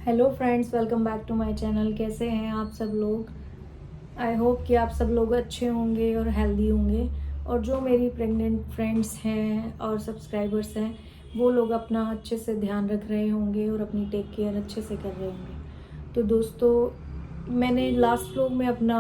Hello friends, welcome back to my channel. कैसे हैं आप सब लोग? आई होप कि आप सब लोग अच्छे होंगे और हेल्दी होंगे। और जो मेरी प्रेग्नेंट फ्रेंड्स हैं और सब्सक्राइबर्स हैं वो लोग अपना अच्छे से ध्यान रख रहे होंगे और अपनी टेक केयर अच्छे से कर रहे होंगे। तो दोस्तों, मैंने लास्ट व्लॉग में अपना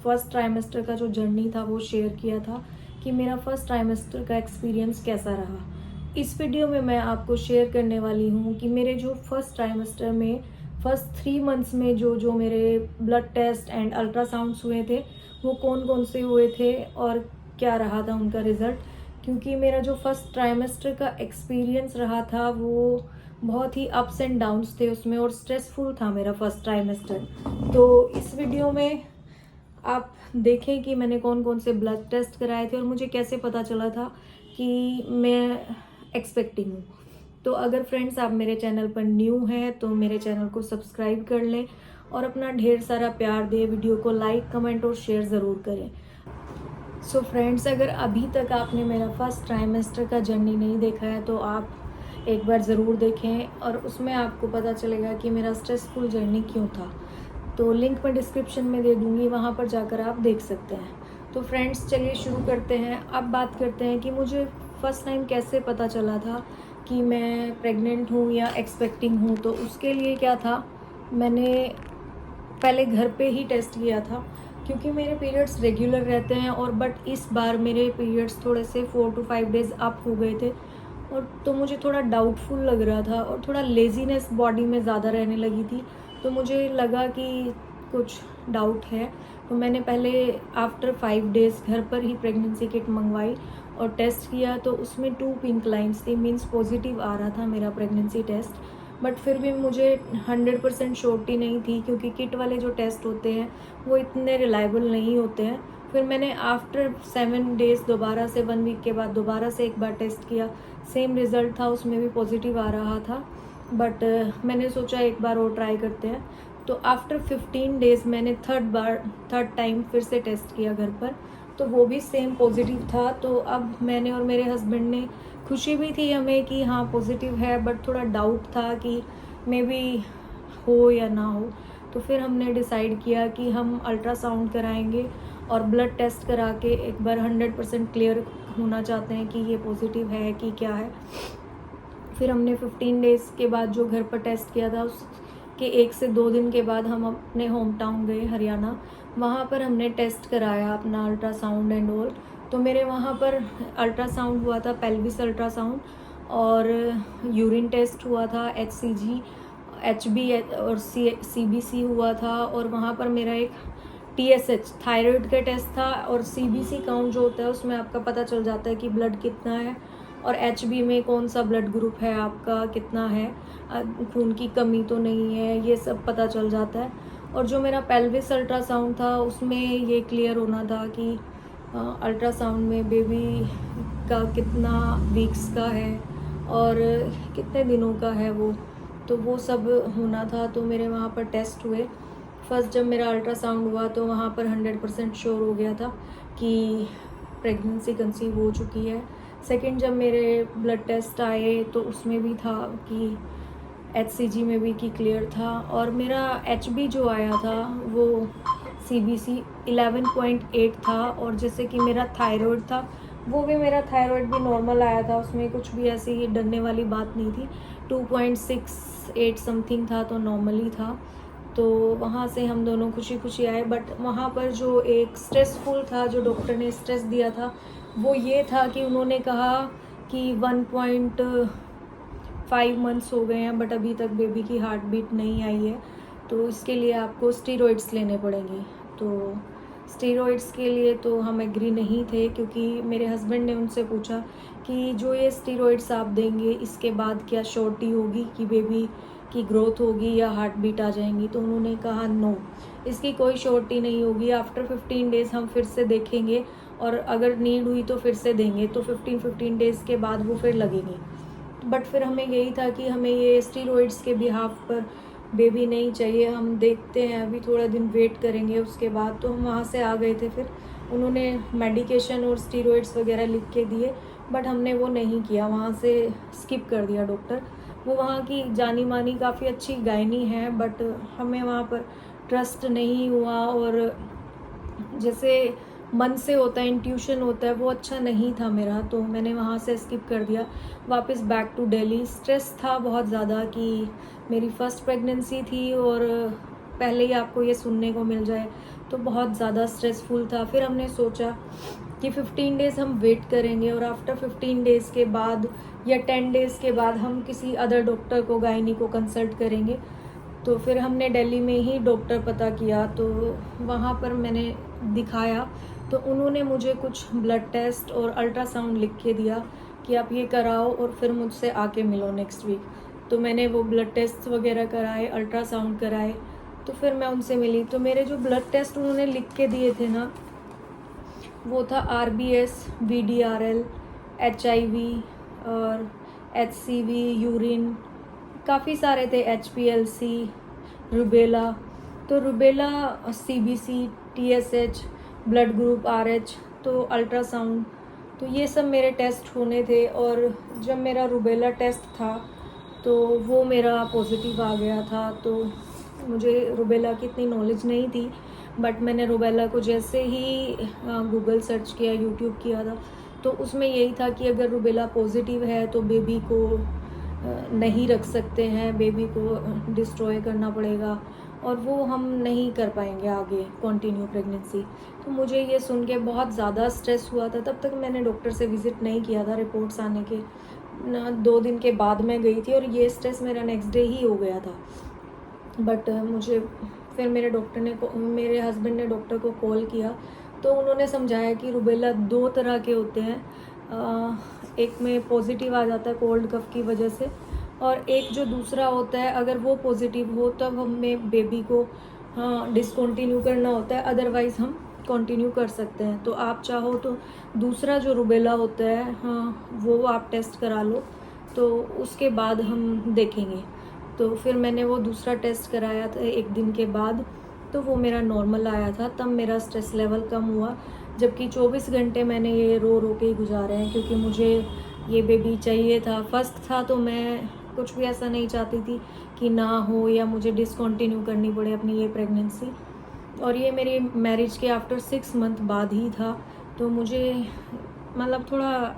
फर्स्ट ट्राइमेस्टर का जो जर्नी था वो शेयर किया था कि मेरा फर्स्ट ट्राइमेस्टर का एक्सपीरियंस कैसा रहा। इस वीडियो में मैं आपको शेयर करने वाली हूँ कि मेरे जो फर्स्ट ट्राइमेस्टर में फर्स्ट 3 मंथ्स में जो जो मेरे ब्लड टेस्ट एंड अल्ट्रासाउंड्स हुए थे वो कौन कौन से हुए थे और क्या रहा था उनका रिज़ल्ट। क्योंकि मेरा जो फर्स्ट ट्राइमेस्टर का एक्सपीरियंस रहा था वो बहुत ही अप्स एंड डाउन्स थे उसमें, और स्ट्रेसफुल था मेरा फर्स्ट ट्राइमेस्टर। तो इस वीडियो में आप देखें कि मैंने कौन कौन से ब्लड टेस्ट कराए थे और मुझे कैसे पता चला था कि मैं एक्सपेक्टिंग हूँ। तो अगर फ्रेंड्स आप मेरे चैनल पर न्यू हैं तो मेरे चैनल को सब्सक्राइब कर लें और अपना ढेर सारा प्यार दें। वीडियो को लाइक, कमेंट और शेयर ज़रूर करें। सो फ्रेंड्स, अगर अभी तक आपने मेरा फर्स्ट ट्राइमेस्टर का जर्नी नहीं देखा है तो आप एक बार ज़रूर देखें और उसमें आपको पता चलेगा कि मेरा स्ट्रेसफुल जर्नी क्यों था। तो लिंक मैं डिस्क्रिप्शन में दे दूँगी, वहाँ पर जाकर आप देख सकते हैं। तो फ्रेंड्स, चलिए शुरू करते हैं। अब बात करते हैं कि मुझे फ़र्स्ट टाइम कैसे पता चला था कि मैं प्रेग्नेंट हूँ या एक्सपेक्टिंग हूँ। तो उसके लिए क्या था, मैंने पहले घर पे ही टेस्ट किया था क्योंकि मेरे पीरियड्स रेगुलर रहते हैं, और बट इस बार मेरे पीरियड्स थोड़े से 4 to 5 डेज़ अप हो गए थे। और तो मुझे थोड़ा डाउटफुल लग रहा था और थोड़ा लेज़ीनेस बॉडी में ज़्यादा रहने लगी थी। तो मुझे लगा कि कुछ डाउट है। तो मैंने पहले आफ्टर 5 डेज़ घर पर ही प्रेगनेंसी किट मंगवाई और टेस्ट किया। तो उसमें 2 पिंक लाइन्स थी, मीन्स पॉजिटिव आ रहा था मेरा प्रेगनेंसी टेस्ट। बट फिर भी मुझे 100% श्योरिटी नहीं थी क्योंकि किट वाले जो टेस्ट होते हैं वो इतने रिलायबल नहीं होते हैं। फिर मैंने आफ्टर 7 डेज़ दोबारा से 1 वीक के बाद दोबारा से एक बार टेस्ट किया। सेम रिज़ल्ट था, उसमें भी पॉजिटिव आ रहा था। बट मैंने सोचा एक बार और ट्राई करते हैं। तो आफ्टर 15 डेज़ मैंने थर्ड टाइम फिर से टेस्ट किया घर पर, तो वो भी सेम पॉजिटिव था। तो अब मैंने और मेरे हस्बैंड ने, खुशी भी थी हमें कि हाँ पॉजिटिव है, बट थोड़ा डाउट था कि मे बी हो या ना हो। तो फिर हमने डिसाइड किया कि हम अल्ट्रासाउंड कराएंगे और ब्लड टेस्ट करा के एक बार 100% क्लियर होना चाहते हैं कि ये पॉजिटिव है कि क्या है। फिर हमने 15 डेज़ के बाद जो घर पर टेस्ट किया था उसके 1 से 2 दिन के बाद हम अपने होम टाउन गए हरियाणा। वहाँ पर हमने टेस्ट कराया अपना अल्ट्रासाउंड एंड ऑल। तो मेरे वहाँ पर अल्ट्रासाउंड हुआ था, पेल्विस अल्ट्रासाउंड, और यूरिन टेस्ट हुआ था, HCG, HB और CBC हुआ था। और वहाँ पर मेरा एक TSH थायराइड का टेस्ट था, और CBC काउंट जो होता है उसमें आपका पता चल जाता है कि ब्लड कितना है, और HB में कौन सा ब्लड ग्रुप है आपका, कितना है, खून की कमी तो नहीं है, ये सब पता चल जाता है। और जो मेरा पेल्विस अल्ट्रासाउंड था उसमें ये क्लियर होना था कि अल्ट्रासाउंड में बेबी का कितना वीक्स का है और कितने दिनों का है वो, तो वो सब होना था। तो मेरे वहाँ पर टेस्ट हुए। फर्स्ट जब मेरा अल्ट्रासाउंड हुआ तो वहाँ पर 100% श्योर हो गया था कि प्रेगनेंसी कंसीव हो चुकी है। सेकंड जब मेरे ब्लड टेस्ट आए तो उसमें भी था कि HCG में भी कि क्लियर था। और मेरा HB जो आया था वो CBC 11.8 था। और जैसे कि मेरा थायराइड था वो भी, मेरा थायराइड भी नॉर्मल आया था, उसमें कुछ भी ऐसी डरने वाली बात नहीं थी। 2.68 समथिंग था, तो नॉर्मल ही था। तो वहाँ से हम दोनों खुशी खुशी आए। बट वहाँ पर जो एक स्ट्रेसफुल था, जो डॉक्टर ने स्ट्रेस दिया था, वो ये था कि उन्होंने कहा कि 1.5 मंथ्स हो गए हैं बट अभी तक बेबी की हार्ट बीट नहीं आई है, तो इसके लिए आपको स्टीरॉइड्स लेने पड़ेंगे। तो स्टीरॉइड्स के लिए तो हम एग्री नहीं थे क्योंकि मेरे हस्बैंड ने उनसे पूछा कि जो ये स्टीरॉइड्स आप देंगे इसके बाद क्या श्योरिटी होगी कि बेबी की ग्रोथ होगी या हार्ट बीट आ जाएंगी। तो उन्होंने कहा नो, इसकी कोई श्योरिटी नहीं होगी। आफ्टर 15 डेज़ हम फिर से देखेंगे और अगर नीड हुई तो फिर से देंगे। तो 15 डेज़ के बाद वो फिर लगेंगे। बट फिर हमें यही था कि हमें ये स्टीरॉइड्स के बिहाफ पर बेबी नहीं चाहिए, हम देखते हैं अभी थोड़ा दिन वेट करेंगे उसके बाद। तो हम वहाँ से आ गए थे। फिर उन्होंने मेडिकेशन और स्टीरॉइड्स वगैरह लिख के दिए, बट हमने वो नहीं किया, वहाँ से स्किप कर दिया डॉक्टर। वो वहाँ की जानी मानी काफ़ी अच्छी गायनी है, बट हमें वहाँ पर ट्रस्ट नहीं हुआ, और जैसे मन से होता है, इंट्यूशन होता है, वो अच्छा नहीं था मेरा, तो मैंने वहाँ से स्किप कर दिया। वापस बैक टू दिल्ली। स्ट्रेस था बहुत ज़्यादा कि मेरी फ़र्स्ट प्रेगनेंसी थी और पहले ही आपको ये सुनने को मिल जाए, तो बहुत ज़्यादा स्ट्रेसफुल था। फिर हमने सोचा कि 15 डेज़ हम वेट करेंगे, और आफ्टर 15 डेज़ के बाद या 10 डेज़ के बाद हम किसी अदर डॉक्टर को, गायनी को कंसल्ट करेंगे। तो फिर हमने दिल्ली में ही डॉक्टर पता किया, तो वहाँ पर मैंने दिखाया, तो उन्होंने मुझे कुछ ब्लड टेस्ट और अल्ट्रासाउंड लिख के दिया कि आप ये कराओ और फिर मुझसे आके मिलो नेक्स्ट वीक। तो मैंने वो ब्लड टेस्ट वगैरह कराए, अल्ट्रासाउंड कराए, तो फिर मैं उनसे मिली। तो मेरे जो ब्लड टेस्ट उन्होंने लिख के दिए थे ना, वो था RBS, VDRL, HIV और HCV, यूरिन, काफ़ी सारे थे, HPLC, रुबेला। तो rubella, CBC, TSH, blood group RH, तो अल्ट्रासाउंड, तो ये सब मेरे टेस्ट होने थे। और जब मेरा रुबेला टेस्ट था तो वो मेरा पॉजिटिव आ गया था। तो मुझे रुबेला की इतनी नॉलेज नहीं थी, बट मैंने रुबेला को जैसे ही गूगल सर्च किया, यूट्यूब किया था, तो उसमें यही था कि अगर रुबेला पॉजिटिव है तो बेबी को नहीं रख सकते हैं, बेबी को डिस्ट्रॉय करना पड़ेगा, और वो हम नहीं कर पाएंगे आगे कंटिन्यू प्रेगनेंसी। तो मुझे ये सुन के बहुत ज़्यादा स्ट्रेस हुआ था। तब तक मैंने डॉक्टर से विज़िट नहीं किया था, रिपोर्ट्स आने के 2 दिन के बाद मैं गई थी, और ये स्ट्रेस मेरा नेक्स्ट डे ही हो गया था। बट मुझे फिर मेरे हस्बैंड ने डॉक्टर को कॉल किया, तो उन्होंने समझाया कि रुबेला 2 तरह के होते हैं। एक में पॉजिटिव आ जाता है कोल्ड कफ की वजह से, और एक जो दूसरा होता है, अगर वो पॉजिटिव हो तब हमें बेबी को डिसकंटिन्यू करना होता है, अदरवाइज़ हम कंटिन्यू कर सकते हैं। तो आप चाहो तो दूसरा जो रुबेला होता है, वो आप टेस्ट करा लो, तो उसके बाद हम देखेंगे। तो फिर मैंने वो दूसरा टेस्ट कराया था 1 दिन के बाद, तो वो मेरा नॉर्मल आया था। तब मेरा स्ट्रेस लेवल कम हुआ, जबकि 24 घंटे मैंने ये रो रो के ही गुजारे हैं, क्योंकि मुझे ये बेबी चाहिए था। फर्स्ट था तो मैं कुछ भी ऐसा नहीं चाहती थी कि ना हो या मुझे डिसकंटिन्यू करनी पड़े अपनी ये प्रेगनेंसी। और ये मेरी मैरिज के आफ्टर 6 मंथ बाद ही था, तो मुझे मतलब थोड़ा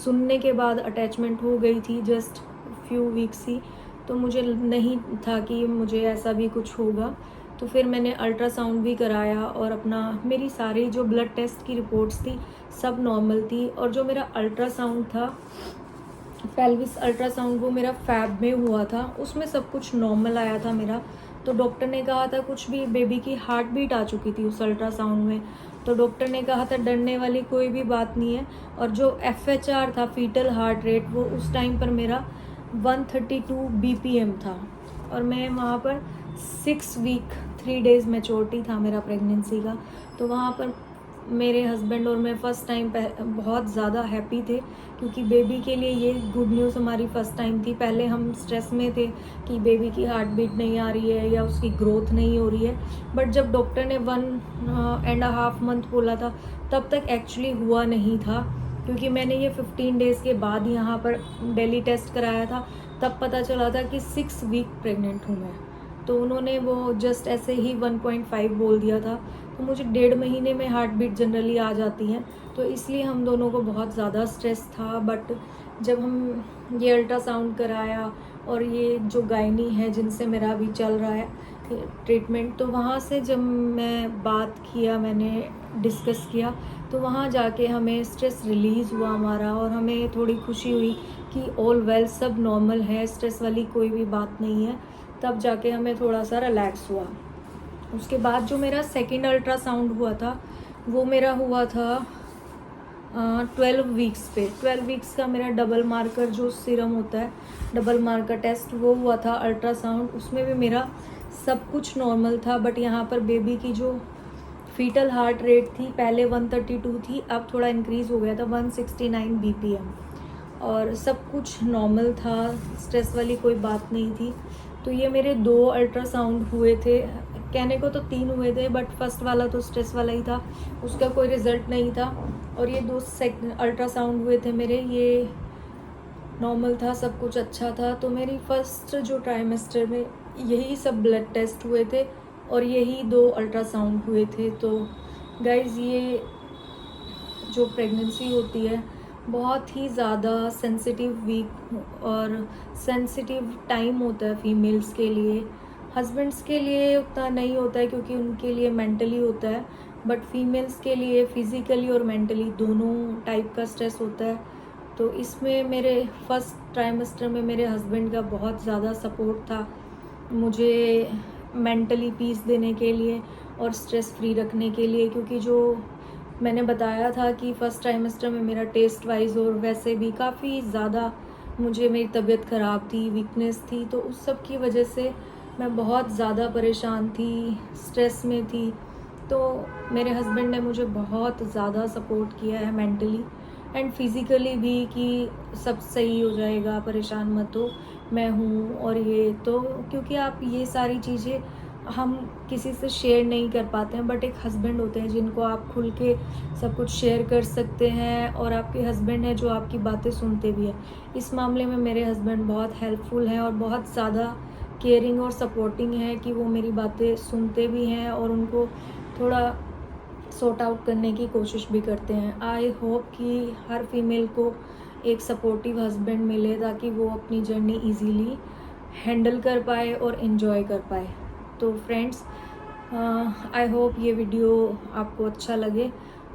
सुनने के बाद अटैचमेंट हो गई थी, जस्ट फ्यू वीक्स ही। तो मुझे नहीं था कि मुझे ऐसा भी कुछ होगा। तो फिर मैंने अल्ट्रासाउंड भी कराया, और मेरी सारी जो ब्लड टेस्ट की रिपोर्ट्स थी सब नॉर्मल थी। और जो मेरा अल्ट्रासाउंड था, पेल्विस अल्ट्रासाउंड, वो मेरा फैब में हुआ था, उसमें सब कुछ नॉर्मल आया था मेरा। तो डॉक्टर ने कहा था, कुछ भी बेबी की हार्ट बीट आ चुकी थी उस अल्ट्रासाउंड में, तो डॉक्टर ने कहा था डरने वाली कोई भी बात नहीं है। और जो FHR था, फीटल हार्ट रेट, वो उस टाइम पर मेरा 132 BPM था, और मैं वहाँ पर 6 वीक 3 डेज़ मैच्योरिटी था मेरा प्रेगनेंसी का। तो वहाँ पर मेरे हस्बैंड और मैं फ़र्स्ट टाइम बहुत ज़्यादा हैप्पी थे, क्योंकि बेबी के लिए ये गुड न्यूज़ हमारी फ़र्स्ट टाइम थी। पहले हम स्ट्रेस में थे कि बेबी की हार्ट बीट नहीं आ रही है या उसकी ग्रोथ नहीं हो रही है, बट जब डॉक्टर ने 1.5 मंथ बोला था, तब तक एक्चुअली हुआ नहीं था, क्योंकि मैंने ये 15 डेज़ के बाद यहाँ पर दिल्ली टेस्ट कराया था, तब पता चला था कि 6 वीक प्रेग्नेंट हूँ मैं। तो उन्होंने वो जस्ट ऐसे ही 1.5 बोल दिया था। तो मुझे 1.5 महीने में हार्ट बीट जनरली आ जाती हैं, तो इसलिए हम दोनों को बहुत ज़्यादा स्ट्रेस था। बट जब हम ये अल्ट्रासाउंड कराया, और ये जो गायनी है जिनसे मेरा अभी चल रहा है ट्रीटमेंट, तो वहाँ से जब मैं बात किया, मैंने डिस्कस किया, तो वहाँ जाके हमें स्ट्रेस रिलीज़ हुआ हमारा, और हमें थोड़ी खुशी हुई कि ऑल वेल, सब नॉर्मल है, स्ट्रेस वाली कोई भी बात नहीं है। तब जाके हमें थोड़ा सा रिलैक्स हुआ। उसके बाद जो मेरा सेकंड अल्ट्रासाउंड हुआ था, वो मेरा हुआ था 12 वीक्स पे। 12 वीक्स का मेरा डबल मार्कर जो सीरम होता है, डबल मार्कर टेस्ट, वो हुआ था अल्ट्रासाउंड। उसमें भी मेरा सब कुछ नॉर्मल था, बट यहाँ पर बेबी की जो फीटल हार्ट रेट थी, पहले 132 थी, अब थोड़ा इंक्रीज़ हो गया था 169 BPM, और सब कुछ नॉर्मल था, स्ट्रेस वाली कोई बात नहीं थी। तो ये मेरे 2 अल्ट्रासाउंड हुए थे, कहने को तो 3 हुए थे, बट फर्स्ट वाला तो स्ट्रेस वाला ही था, उसका कोई रिज़ल्ट नहीं था। और ये 2 अल्ट्रासाउंड हुए थे मेरे, ये नॉर्मल था, सब कुछ अच्छा था। तो मेरी फर्स्ट जो ट्राइमेस्टर में यही सब ब्लड टेस्ट हुए थे और यही 2 अल्ट्रासाउंड हुए थे। तो गाइज़, ये जो प्रेगनेंसी होती है बहुत ही ज़्यादा सेंसिटिव वीक और सेंसिटिव टाइम होता है फीमेल्स के लिए। हस्बैंड्स के लिए उतना नहीं होता है क्योंकि उनके लिए मेंटली होता है, बट फीमेल्स के लिए फिज़िकली और मेंटली दोनों टाइप का स्ट्रेस होता है। तो इसमें मेरे फर्स्ट ट्राइमेस्टर में मेरे हस्बैंड का बहुत ज़्यादा सपोर्ट था मुझे मेंटली पीस देने के लिए और स्ट्रेस फ्री रखने के लिए, क्योंकि जो मैंने बताया था कि फर्स्ट ट्राइमेस्टर में मेरा टेस्ट वाइज और वैसे भी काफ़ी ज़्यादा मेरी तबीयत ख़राब थी, वीकनेस थी। तो उस सब की वजह से मैं बहुत ज़्यादा परेशान थी, स्ट्रेस में थी। तो मेरे हस्बैंड ने मुझे बहुत ज़्यादा सपोर्ट किया है मेंटली एंड फिज़िकली भी कि सब सही हो जाएगा, परेशान मत हो, मैं हूँ। और ये तो क्योंकि आप ये सारी चीज़ें हम किसी से शेयर नहीं कर पाते हैं, बट एक हस्बैंड होते हैं जिनको आप खुल के सब कुछ शेयर कर सकते हैं और आपके हस्बैंड हैं जो आपकी बातें सुनते भी हैं। इस मामले में मेरे हस्बैंड बहुत हेल्पफुल हैं और बहुत ज़्यादा केयरिंग और सपोर्टिंग है कि वो मेरी बातें सुनते भी हैं और उनको थोड़ा सॉर्ट आउट करने की कोशिश भी करते हैं। आई होप कि हर फीमेल को एक सपोर्टिव हस्बैंड मिले ताकि वो अपनी जर्नी इजीली हैंडल कर पाए और इन्जॉय कर पाए। तो फ्रेंड्स, आई होप ये वीडियो आपको अच्छा लगे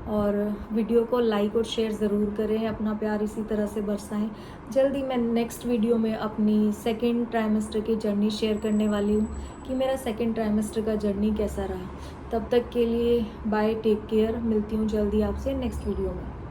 और वीडियो को लाइक और शेयर ज़रूर करें, अपना प्यार इसी तरह से बरसाएं। जल्दी मैं नेक्स्ट वीडियो में अपनी सेकेंड ट्राइमेस्टर की जर्नी शेयर करने वाली हूँ कि मेरा सेकेंड ट्राइमेस्टर का जर्नी कैसा रहा। तब तक के लिए बाय, टेक केयर। मिलती हूँ जल्दी आपसे नेक्स्ट वीडियो में।